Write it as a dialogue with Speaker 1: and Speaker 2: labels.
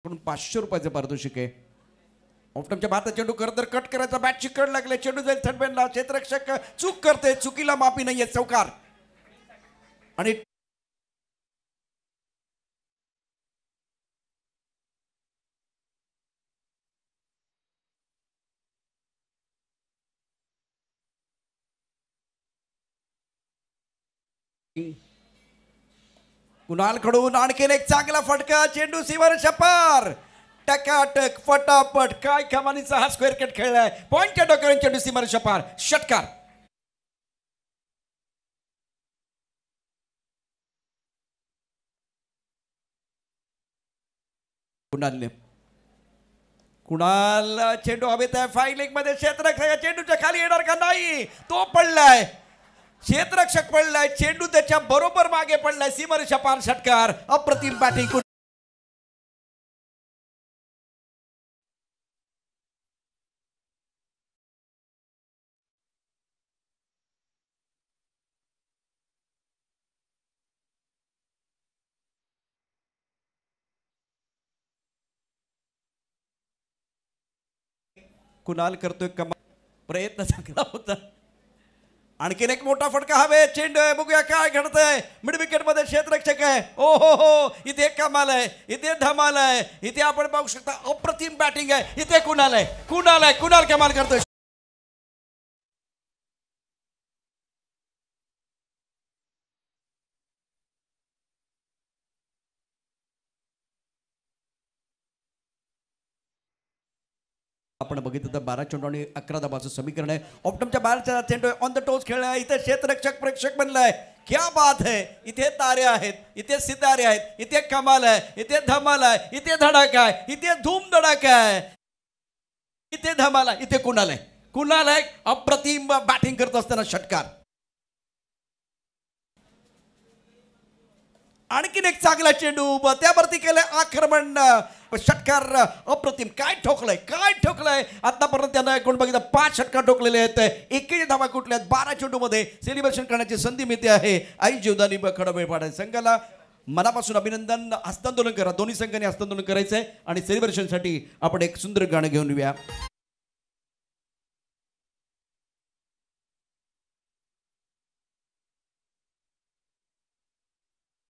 Speaker 1: कडून 500 रुपयाचे पारितोषिक आहे. ऑफ्टमच्या भारतात चेंडू खरं तर कट करायचा, बॅट चिकट लागले, चेंडू जाईल थर्डमॅनला, क्षेत्ररक्षक चूक करते, चुकीला माफी नाहीये, चौकार. आणि कुणाल कडून आणखीन एक चांगला फटका, चेंडू सीवर छपार, टकाटक फटाफट, काय कमानीचा हा स्क्वेअर कट खेळलाय, पॉइंटच्या डोक्यावरून चेंडू सीवर छपार, षटकार. कुणाल चेंडू हवेत आहे, फाईन लेग मध्ये क्षेत्ररक्षक चेंडूच्या खाली येणार का नाही, तो पडलाय, क्षेत्ररक्षक पडलाय, चेंडू त्याच्या बरोबर मागे पडलाय, सीमर छपार, षटकार. अप्रतिम बॅटिंग. कुणाल करतोय प्रयत्न चांगला होता. आणखीन एक मोठा फटका हवे, चेंडू आहे, बघूया काय घडतंय. मिड विकेट मध्ये क्षेत्ररक्षक आहे, ओ हो, इथे कमाल आहे, इथे धमाल आहे, इथे आपण बघू शकता अप्रतिम बॅटिंग आहे. इथे कुणाल आहे, कुणाल कमाल करतोय. आपण बघितलं तर 12 चेंडू आणि 11 धावांचं समीकरण आहे. ऑप्टमच्या बाहेरचा चेंडू ऑन द टोस खेळलाय, इथे क्षेत्ररक्षक प्रेक्षक बनलाय, क्या बात है. इथे तारे आहेत, इथे सितारे आहेत, इथे कमाल आहे, इथे धमाल आहे, इथे धडाका आहे, इथे धूम धडाका आहे, इथे धमाल आहे, इथे कुणाल आहे अप्रतिम बॅटिंग करत असताना षटकार. आणखीन एक चांगला चेंडू, त्यावरती केलंय आक्रमण, षटकार. अप्रतिम, काय ठोकलंय आतापर्यंत त्यांना कोण बघितलं 5 षटकार ठोकलेले आहेत, 21 धावा कुठल्या आहेत, 12 चेंडू मध्ये सेलिब्रेशन करण्याची संधी मिळते आहे. आई जीवदानी खडबळ पाडा संघाला मनापासून अभिनंदन. हस्तांदोलन करा, दोन्ही संघांनी हस्तांदोलन करायचंय आणि सेलिब्रेशनसाठी आपण एक सुंदर गाणं घेऊन येऊया.